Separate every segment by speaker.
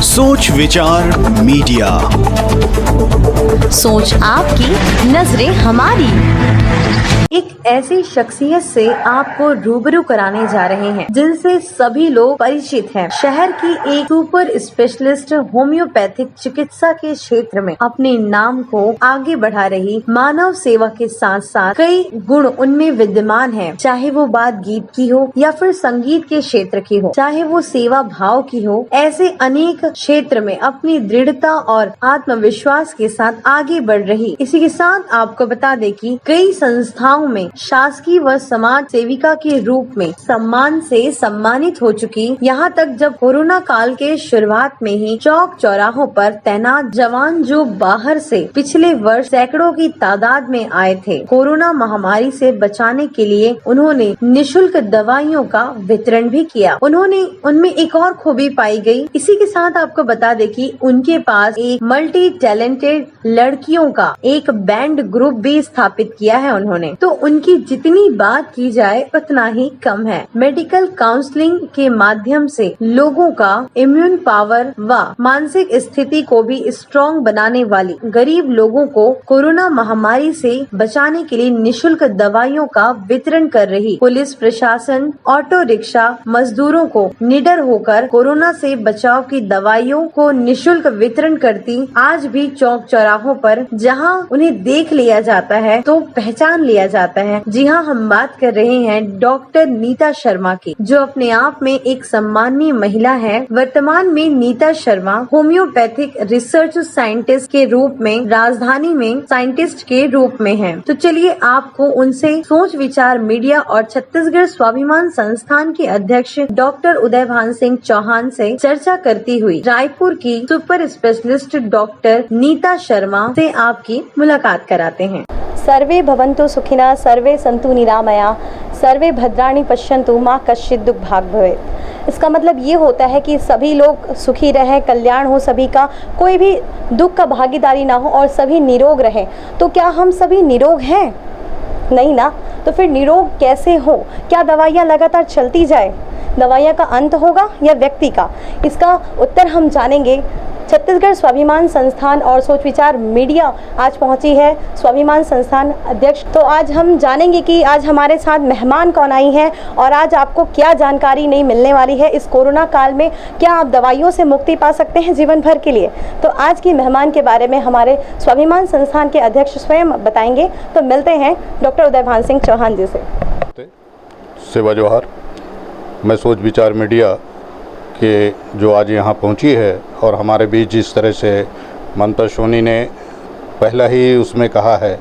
Speaker 1: सोच विचार मीडिया,
Speaker 2: सोच आपकी, नजरें हमारी।
Speaker 3: एक ऐसी शख्सियत से आपको रूबरू कराने जा रहे हैं जिनसे सभी लोग परिचित हैं। शहर की एक सुपर स्पेशलिस्ट होम्योपैथिक चिकित्सा के क्षेत्र में अपने नाम को आगे बढ़ा रही मानव सेवा के साथ साथ कई गुण उनमें विद्यमान हैं। चाहे वो बात गीत की हो या फिर संगीत के क्षेत्र की हो, चाहे वो सेवा भाव की हो, ऐसे अनेक क्षेत्र में अपनी दृढ़ता और आत्मविश्वास के साथ आगे बढ़ रही। इसी के साथ आपको बता दें कि कई संस्थाओं में शासकीय व समाज सेविका के रूप में सम्मान से सम्मानित हो चुकी। यहाँ तक जब कोरोना काल के शुरुआत में ही चौक चौराहों पर तैनात जवान जो बाहर से पिछले वर्ष सैकड़ों की तादाद में आए थे, कोरोना महामारी से बचाने के लिए उन्होंने निशुल्क दवाइयों का वितरण भी किया। उन्होंने उनमें एक और खूबी पाई गई। इसी के साथ आपको बता दें कि उनके पास एक मल्टी टैलेंटेड लड़कियों का एक बैंड ग्रुप भी स्थापित किया है उन्होंने। तो उनकी जितनी बात की जाए उतना ही कम है। मेडिकल काउंसलिंग के माध्यम से लोगों का इम्यून पावर व मानसिक स्थिति को भी स्ट्रॉन्ग बनाने वाली गरीब लोगों को कोरोना महामारी से बचाने के लिए निशुल्क दवाइयों का वितरण कर रही। पुलिस प्रशासन, ऑटो रिक्शा मजदूरों को निडर होकर कोरोना से बचाव की दवाइयों को निशुल्क वितरण करती। आज भी चौक चौराहों पर जहां उन्हें देख लिया जाता है तो पहचान लिया जाता है। जी हाँ, हम बात कर रहे हैं डॉक्टर नीता शर्मा की, जो अपने आप में एक सम्माननीय महिला है। वर्तमान में Neeta Sharma homeopathic research scientist के रूप में राजधानी में साइंटिस्ट के रूप में हैं। तो चलिए आपको उनसे सोच विचार मीडिया और छत्तीसगढ़ स्वाभिमान संस्थान के अध्यक्ष डॉक्टर उदयभान सिंह चौहान से चर्चा करती हुई रायपुर की super specialist doctor Neeta Sharma से आपकी मुलाकात कराते हैं।
Speaker 4: सर्वे भवन्तु सुखिनः, सर्वे सन्तु निरामया, सर्वे भद्राणि पश्यन्तु, माँ कश्चित् दुःख भाग् भवेत्। इसका मतलब ये होता है कि सभी लोग सुखी रहें, कल्याण हो सभी का, कोई भी दुख का भागीदारी ना हो और सभी निरोग रहें। तो क्या हम सभी निरोग हैं? नहीं ना। तो फिर निरोग कैसे हो? क्या दवाइयाँ लगातार चलती जाए? दवाइयाँ का अंत होगा या व्यक्ति का? इसका उत्तर हम जानेंगे। छत्तीसगढ़ स्वाभिमान संस्थान और सोच विचार मीडिया आज पहुंची है, स्वाभिमान संस्थान अध्यक्ष। तो आज हम जानेंगे कि आज हमारे साथ मेहमान कौन आई हैं और आज आपको क्या जानकारी नहीं मिलने वाली है। इस कोरोना काल में क्या आप दवाइयों से मुक्ति पा सकते हैं जीवन भर के लिए? तो आज की मेहमान के बारे में हमारे स्वाभिमान संस्थान के अध्यक्ष स्वयं बताएंगे। तो मिलते हैं डॉक्टर उदयभान सिंह चौहान जी से।
Speaker 5: सेवा जोहार। मैं सोच विचार मीडिया कि जो आज यहाँ पहुँची है और हमारे बीच जिस तरह से ममता सोनी ने पहला ही उसमें कहा है,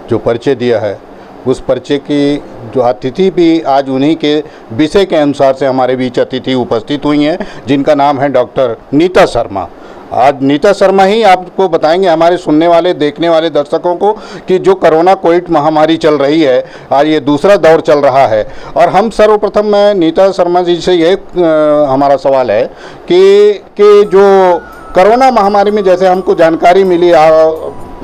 Speaker 5: जो परिचय दिया है, उस परिचय की जो अतिथि भी आज उन्हीं के विषय के अनुसार से हमारे बीच अतिथि उपस्थित हुई हैं, जिनका नाम है डॉक्टर नीता शर्मा। आज नीता शर्मा ही आपको बताएंगे हमारे सुनने वाले देखने वाले दर्शकों को कि जो कोरोना कोविड महामारी चल रही है, आज ये दूसरा दौर चल रहा है। और हम सर्वप्रथम मैं नीता शर्मा जी से ये हमारा सवाल है कि जो कोरोना महामारी में जैसे हमको जानकारी मिली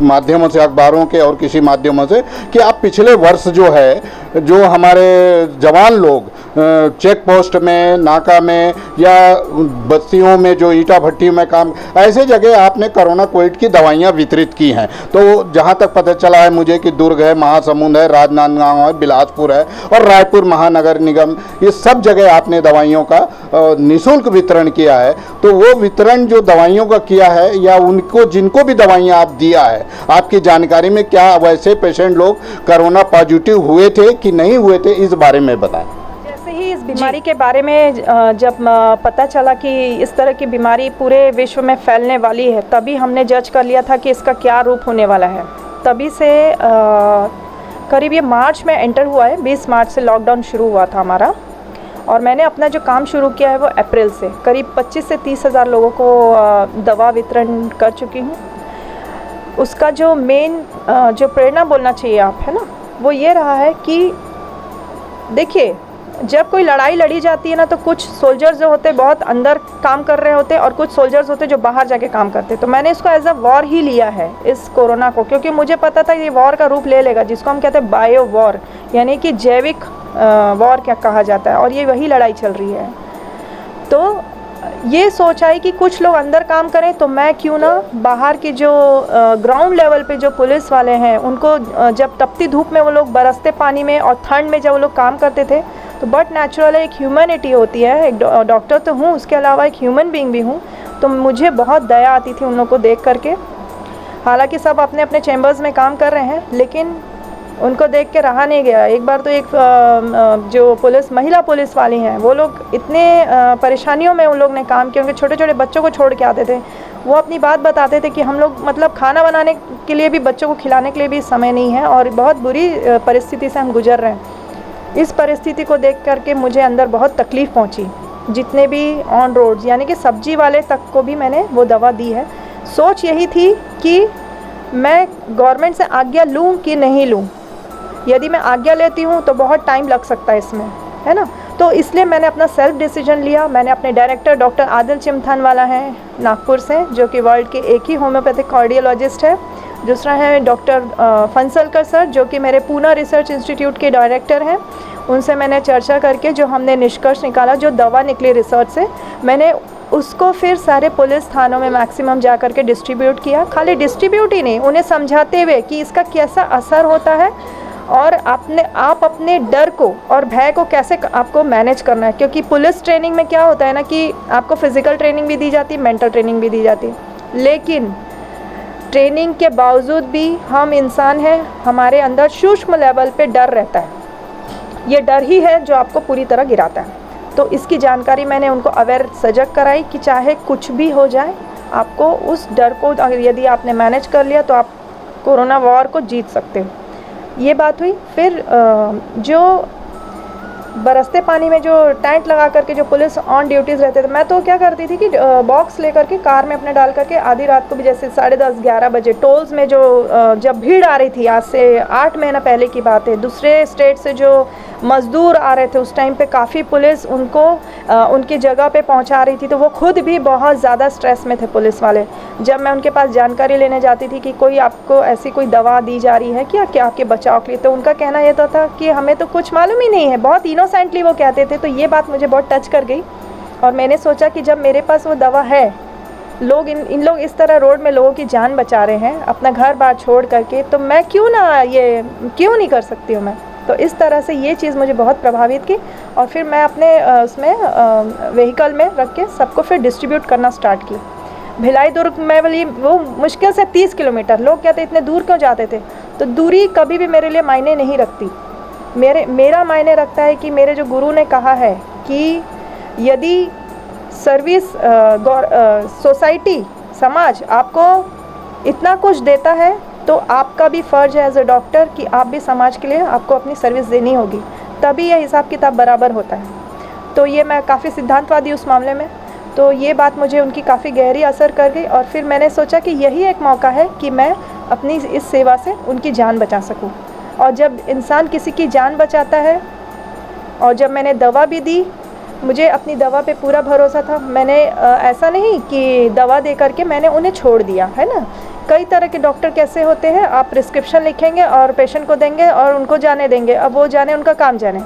Speaker 5: माध्यमों से, अखबारों के और किसी माध्यमों से, कि आप पिछले वर्ष जो है, जो हमारे जवान लोग चेक पोस्ट में, नाका में या बस्तियों में जो ईटा भट्टी में काम, ऐसे जगह आपने कोरोना कोविड की दवाइयाँ वितरित की हैं। तो जहाँ तक पता चला है मुझे कि दुर्ग है, महासमुंद है, राजनांदगांव है, बिलासपुर है और रायपुर महानगर निगम, ये सब जगह आपने दवाइयों का निःशुल्क वितरण किया है। तो वो वितरण जो दवाइयों का किया है या उनको जिनको भी दवाइयाँ आप दिया है, आपकी जानकारी में क्या वैसे पेशेंट लोग कोरोना पॉजिटिव हुए थे कि नहीं हुए थे, इस बारे में बताएं।
Speaker 6: जैसे ही इस बीमारी के बारे में जब पता चला कि इस तरह की बीमारी पूरे विश्व में फैलने वाली है, तभी हमने जज कर लिया था कि इसका क्या रूप होने वाला है। तभी से करीब ये मार्च में एंटर हुआ है, 20 मार्च से लॉकडाउन शुरू हुआ था हमारा। और मैंने अपना जो काम शुरू किया है वो अप्रैल से करीब 25 से 30 हज़ार लोगों को दवा वितरण कर चुकी हूँ। उसका जो मेन जो प्रेरणा बोलना चाहिए आप, है ना, वो ये रहा है कि देखिए, जब कोई लड़ाई लड़ी जाती है ना, तो कुछ सोल्जर्स जो होते हैं बहुत अंदर काम कर रहे होते हैं और कुछ सोल्जर्स होते हैं जो बाहर जाके काम करते हैं। तो मैंने इसको एज अ वॉर ही लिया है इस कोरोना को, क्योंकि मुझे पता था ये वॉर का रूप ले लेगा, जिसको हम कहते हैं बायो वॉर, यानी कि जैविक वॉर क्या कहा जाता है, और ये वही लड़ाई चल रही है। तो ये सोच आई कि कुछ लोग अंदर काम करें तो मैं क्यों ना बाहर की जो ग्राउंड लेवल पे जो पुलिस वाले हैं उनको जब तपती धूप में वो लोग बरसते पानी में और ठंड में जब वो लोग काम करते थे तो बट नेचुरल एक ह्यूमैनिटी होती है। एक डॉक्टर तो हूँ, उसके अलावा एक ह्यूमन बीइंग भी हूँ, तो मुझे बहुत दया आती थी उन लोगों को देख करके। हालांकि सब अपने अपने चैम्बर्स में काम कर रहे हैं, लेकिन उनको देख के रहा नहीं गया। एक बार तो एक जो महिला पुलिस वाली हैं वो लोग इतने परेशानियों में उन लोग ने काम किया, उनके छोटे छोटे बच्चों को छोड़ के आते थे। वो अपनी बात बताते थे कि हम लोग मतलब खाना बनाने के लिए भी, बच्चों को खिलाने के लिए भी समय नहीं है और बहुत बुरी परिस्थिति से हम गुजर रहे हैं। इस परिस्थिति को देख करके मुझे अंदर बहुत तकलीफ़ पहुंची। जितने भी ऑन रोड्स यानी कि सब्जी वाले तक को भी मैंने वो दवा दी है। सोच यही थी कि मैं गवर्नमेंट से आज्ञा लूँ कि नहीं लूँ। यदि मैं आज्ञा लेती हूँ तो बहुत टाइम लग सकता है इसमें, है ना। तो इसलिए मैंने अपना सेल्फ डिसीजन लिया। मैंने अपने डायरेक्टर डॉक्टर आदिल चिमथानवाला हैं नागपुर से, जो कि वर्ल्ड के एक ही होम्योपैथिक कार्डियोलॉजिस्ट है। दूसरा है डॉक्टर फंसलकर सर, जो कि मेरे पूना रिसर्च इंस्टीट्यूट के डायरेक्टर हैं। उनसे मैंने चर्चा करके जो हमने निष्कर्ष निकाला, जो दवा निकली रिसर्च से, मैंने उसको फिर सारे पुलिस थानों में मैक्सिमम जा कर के डिस्ट्रीब्यूट किया। खाली डिस्ट्रीब्यूट ही नहीं, उन्हें समझाते हुए कि इसका कैसा असर होता है और आप अपने डर को और भय को कैसे आपको मैनेज करना है। क्योंकि पुलिस ट्रेनिंग में क्या होता है ना कि आपको फिज़िकल ट्रेनिंग भी दी जाती है, मेंटल ट्रेनिंग भी दी जाती है, लेकिन ट्रेनिंग के बावजूद भी हम इंसान हैं, हमारे अंदर सूक्ष्म लेवल पे डर रहता है। ये डर ही है जो आपको पूरी तरह गिराता है। तो इसकी जानकारी मैंने उनको अवेयर सजग कराई कि चाहे कुछ भी हो जाए, आपको उस डर को यदि आपने मैनेज कर लिया तो आप कोरोना वॉर को जीत सकते हो। ये बात हुई। फिर जो बरसते पानी में जो टेंट लगा करके जो पुलिस ऑन ड्यूटीज़ रहते थे, मैं तो क्या करती थी कि बॉक्स लेकर के कार में अपने डाल करके आधी रात को भी, जैसे 10:30-11 बजे टोल्स में जो जब भीड़ आ रही थी, आज से 8 महीना पहले की बात है, दूसरे स्टेट से जो मज़दूर आ रहे थे उस टाइम पे काफ़ी पुलिस उनको उनकी जगह पे पहुंचा रही थी। तो वो खुद भी बहुत ज़्यादा स्ट्रेस में थे पुलिस वाले। जब मैं उनके पास जानकारी लेने जाती थी कि कोई आपको ऐसी कोई दवा दी जा रही है क्या आपके बचाव के लिए, तो उनका कहना ये तो था कि हमें तो कुछ मालूम ही नहीं है। बहुत इनोसेंटली वो कहते थे। तो ये बात मुझे बहुत टच कर गई और मैंने सोचा कि जब मेरे पास वो दवा है, लोग इन लोग इस तरह रोड में लोगों की जान बचा रहे हैं अपना घर बार छोड़ करके, तो मैं क्यों नहीं कर सकती हूँ मैं। तो इस तरह से ये चीज़ मुझे बहुत प्रभावित की और फिर मैं अपने उसमें व्हीकल में रख के सबको फिर डिस्ट्रीब्यूट करना स्टार्ट की। भिलाई दुर्ग में वाली वो मुश्किल से 30 किलोमीटर, लोग कहते इतने दूर क्यों जाते थे। तो दूरी कभी भी मेरे लिए मायने नहीं रखती। मेरा मायने रखता है कि मेरे जो गुरु ने कहा है कि यदि सर्विस सोसाइटी समाज आपको इतना कुछ देता है तो आपका भी फ़र्ज है एज ए डॉक्टर कि आप भी समाज के लिए आपको अपनी सर्विस देनी होगी, तभी यह हिसाब किताब बराबर होता है। तो ये मैं काफ़ी सिद्धांतवादी उस मामले में, तो ये बात मुझे उनकी काफ़ी गहरी असर कर गई और फिर मैंने सोचा कि यही एक मौका है कि मैं अपनी इस सेवा से उनकी जान बचा सकूं। और जब इंसान किसी की जान बचाता है, और जब मैंने दवा भी दी, मुझे अपनी दवा पे पूरा भरोसा था। मैंने ऐसा नहीं कि दवा दे करके मैंने उन्हें छोड़ दिया, है ना। कई तरह के डॉक्टर कैसे होते हैं, आप प्रिस्क्रिप्शन लिखेंगे और पेशेंट को देंगे और उनको जाने देंगे, अब वो जाने, उनका काम जाने।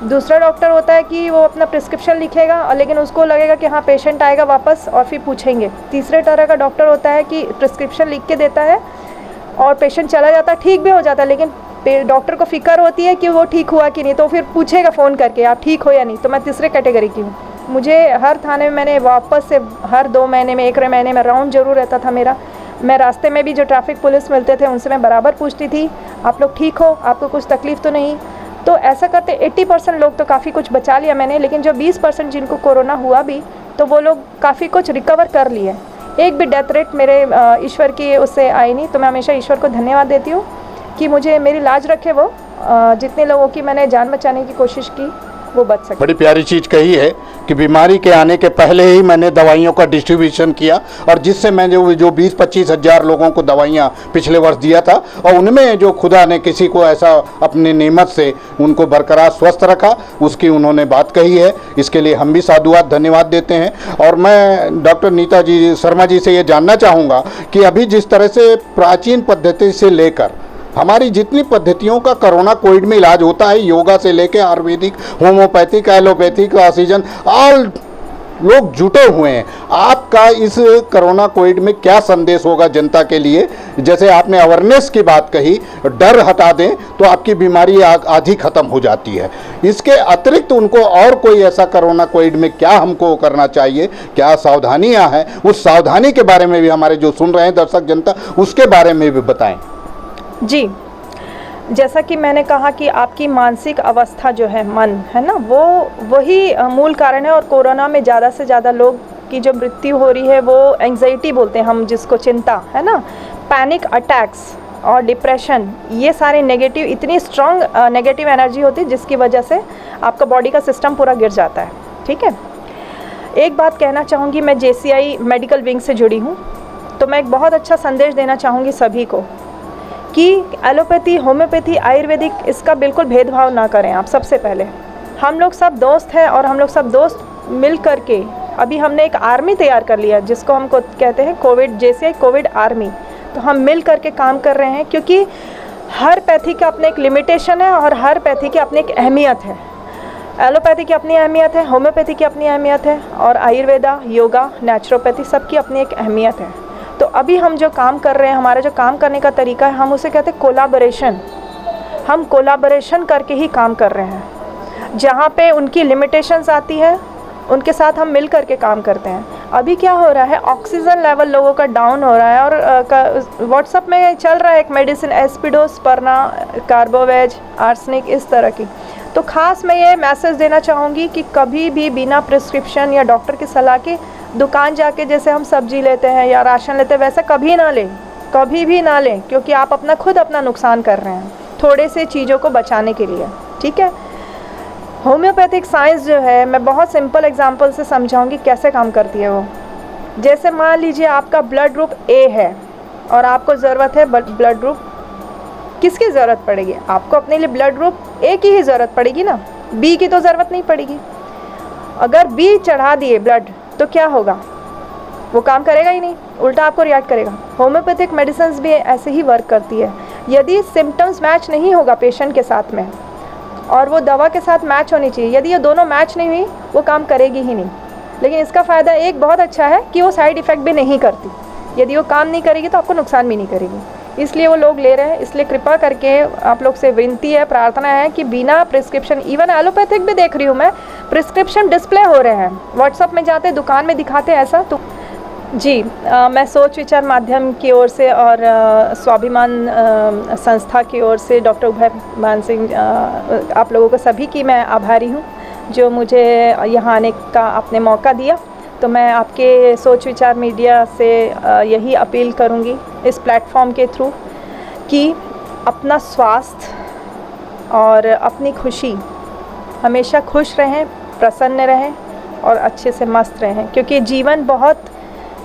Speaker 6: दूसरा डॉक्टर होता है कि वो अपना प्रिस्क्रिप्शन लिखेगा और लेकिन उसको लगेगा कि हाँ पेशेंट आएगा वापस और फिर पूछेंगे। तीसरे तरह का डॉक्टर होता है कि प्रिस्क्रिप्शन लिख के देता है और पेशेंट चला जाता है, ठीक भी हो जाता है, लेकिन डॉक्टर को फिक्र होती है कि वो ठीक हुआ कि नहीं, तो फिर पूछेगा फ़ोन करके आप ठीक हो या नहीं। तो मैं तीसरे कैटेगरी की हूँ। मुझे हर थाने में मैंने वापस से हर 2 महीने में 1 महीने में राउंड ज़रूर रहता था मेरा। मैं रास्ते में भी जो ट्रैफिक पुलिस मिलते थे उनसे मैं बराबर पूछती थी, आप लोग ठीक हो, आपको कुछ तकलीफ़ तो नहीं। तो ऐसा करते 80% लोग तो काफ़ी कुछ बचा लिया मैंने, लेकिन जो 20% जिनको कोरोना हुआ भी, तो वो लोग काफ़ी कुछ रिकवर कर लिए। एक भी डेथ रेट मेरे ईश्वर की उससे आई नहीं। तो मैं हमेशा ईश्वर को धन्यवाद देती हूँ कि मुझे मेरी लाज रखे वो, जितने लोगों की मैंने जान बचाने की कोशिश की वो बच सके।
Speaker 5: बड़ी प्यारी चीज़ कही है कि बीमारी के आने के पहले ही मैंने दवाइयों का डिस्ट्रीब्यूशन किया और जिससे मैंने जो 20-25 हज़ार लोगों को दवाइयाँ पिछले वर्ष दिया था और उनमें जो खुदा ने किसी को ऐसा अपनी नेमत से उनको बरकरार स्वस्थ रखा, उसकी उन्होंने बात कही है। इसके लिए हम भी साधुवाद धन्यवाद देते हैं। और मैं डॉक्टर नीता जी शर्मा जी से ये जानना चाहूँगा कि अभी जिस तरह से प्राचीन पद्धति से लेकर हमारी जितनी पद्धतियों का कोरोना कोविड में इलाज होता है, योगा से लेकर Ayurvedic, homeopathic, allopathic, oxygen, all लोग जुटे हुए हैं। आपका इस कोरोना कोविड में क्या संदेश होगा जनता के लिए? जैसे आपने अवेयरनेस की बात कही, डर हटा दें तो आपकी बीमारी आधी खत्म हो जाती है। इसके अतिरिक्त उनको और कोई ऐसा कोरोना कोविड में क्या हमको करना चाहिए, क्या सावधानियां हैं, उस सावधानी के बारे में भी हमारे जो सुन रहे हैं दर्शक जनता, उसके बारे में भी बताएं।
Speaker 6: जी, जैसा कि मैंने कहा कि आपकी मानसिक अवस्था जो है, मन है ना, वही मूल कारण है। और कोरोना में ज़्यादा से ज़्यादा लोग की जो मृत्यु हो रही है वो एंग्जाइटी बोलते हैं हम जिसको, चिंता है ना, पैनिक अटैक्स और डिप्रेशन, ये सारे नेगेटिव, इतनी स्ट्रॉन्ग नेगेटिव एनर्जी होती है जिसकी वजह से आपका बॉडी का सिस्टम पूरा गिर जाता है। ठीक है, एक बात कहना चाहूँगी, मैं JCI मेडिकल विंग से जुड़ी हूँ, तो मैं एक बहुत अच्छा संदेश देना चाहूँगी सभी को कि एलोपैथी, होम्योपैथी, आयुर्वेदिक, इसका बिल्कुल भेदभाव ना करें आप। सबसे पहले हम लोग सब दोस्त हैं और हम लोग सब दोस्त मिल कर के अभी हमने एक आर्मी तैयार कर लिया जिसको हमको कहते हैं कोविड, JCI कोविड आर्मी। तो हम मिल कर के काम कर रहे हैं क्योंकि हर पैथी का अपने एक लिमिटेशन है और हर पैथी की अपनी एक अहमियत है। एलोपैथी की अपनी अहमियत है, होम्योपैथी की अपनी अहमियत है और आयुर्वेदा, योगा, नेचुरोपैथी, सबकी अपनी एक अहमियत है। तो अभी हम जो काम कर रहे हैं, हमारा जो काम करने का तरीका है, हम उसे कहते हैं कोलाबोरेशन। हम कोलाबोरेशन करके ही काम कर रहे हैं। जहाँ पे उनकी लिमिटेशंस आती है उनके साथ हम मिल करके काम करते हैं। अभी क्या हो रहा है, ऑक्सीजन लेवल लोगों का डाउन हो रहा है और व्हाट्सअप में चल रहा है एक मेडिसिन एस्पिडोस्पर्ना, कार्बोवेज, आर्सेनिक, इस तरह की। तो ख़ास मैं ये मैसेज देना चाहूँगी कि कभी भी बिना प्रिस्क्रिप्शन या डॉक्टर की सलाह के दुकान जाके जैसे हम सब्जी लेते हैं या राशन लेते हैं वैसा कभी ना लें, कभी भी ना लें, क्योंकि आप अपना नुकसान कर रहे हैं थोड़े से चीज़ों को बचाने के लिए। ठीक है, होम्योपैथिक साइंस जो है, मैं बहुत सिंपल एग्जांपल से समझाऊंगी कैसे काम करती है वो। जैसे मान लीजिए आपका ब्लड ग्रुप A है और आपको ज़रूरत है ब्लड ग्रुप, किसकी ज़रूरत पड़ेगी? आपको अपने लिए ब्लड ग्रुप A की ही ज़रूरत पड़ेगी ना, B की तो ज़रूरत नहीं पड़ेगी। अगर B चढ़ा दिए ब्लड तो क्या होगा? वो काम करेगा ही नहीं, उल्टा आपको रिएक्ट करेगा। होम्योपैथिक मेडिसिन भी ऐसे ही वर्क करती है। यदि सिम्टम्स मैच नहीं होगा पेशेंट के साथ में और वो दवा के साथ मैच होनी चाहिए, यदि ये दोनों मैच नहीं हुई वो काम करेगी ही नहीं। लेकिन इसका फ़ायदा एक बहुत अच्छा है कि वो साइड इफ़ेक्ट भी नहीं करती। यदि वो काम नहीं करेगी तो आपको नुकसान भी नहीं करेगी, इसलिए वो लोग ले रहे हैं। इसलिए कृपा करके आप लोग से विनती है, प्रार्थना है कि बिना प्रिस्क्रिप्शन, इवन एलोपैथिक भी देख रही हूँ मैं, प्रिस्क्रिप्शन डिस्प्ले हो रहे हैं, व्हाट्सअप में जाते, दुकान में दिखाते ऐसा। तो जी, मैं सोच विचार माध्यम की ओर से और स्वाभिमान संस्था की ओर से डॉक्टर उभय मान सिंह, आप लोगों को सभी की मैं आभारी हूँ जो मुझे यहाँ आने का आपने मौका दिया। तो मैं आपके सोच विचार मीडिया से यही अपील करूँगी इस प्लेटफॉर्म के थ्रू कि अपना स्वास्थ्य और अपनी खुशी, हमेशा खुश रहें, प्रसन्न रहें और अच्छे से मस्त रहें, क्योंकि जीवन बहुत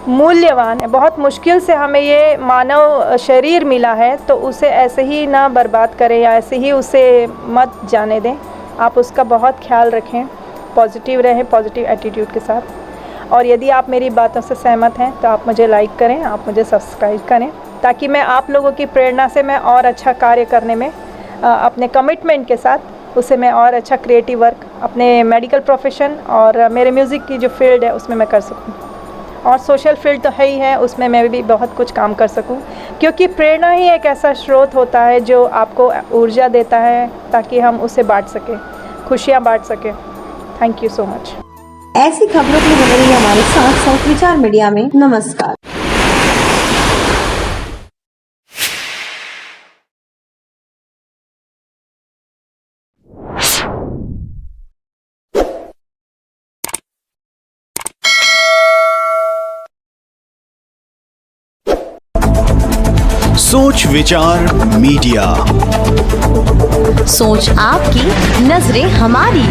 Speaker 6: मूल्यवान है। बहुत मुश्किल से हमें ये मानव शरीर मिला है, तो उसे ऐसे ही ना बर्बाद करें या ऐसे ही उसे मत जाने दें। आप उसका बहुत ख्याल रखें, पॉजिटिव रहें, पॉजिटिव एटीट्यूड के साथ। और यदि आप मेरी बातों से सहमत हैं तो आप मुझे लाइक करें, आप मुझे सब्सक्राइब करें, ताकि मैं आप लोगों की प्रेरणा से मैं और अच्छा कार्य करने में अपने कमिटमेंट के साथ उसे मैं और अच्छा क्रिएटिव वर्क अपने मेडिकल प्रोफेशन और मेरे म्यूज़िक की जो फील्ड है उसमें मैं कर सकूं। और सोशल फील्ड तो है ही है, उसमें मैं भी बहुत कुछ काम कर सकूं, क्योंकि प्रेरणा ही एक ऐसा स्रोत होता है जो आपको ऊर्जा देता है ताकि हम उसे बांट सकें, खुशियाँ बांट सकें। Thank you so much.
Speaker 3: ऐसी खबरों की बने रहिए हमारे साथ सोच विचार मीडिया में। नमस्कार।
Speaker 1: सोच विचार मीडिया,
Speaker 2: सोच आपकी, नजरें हमारी।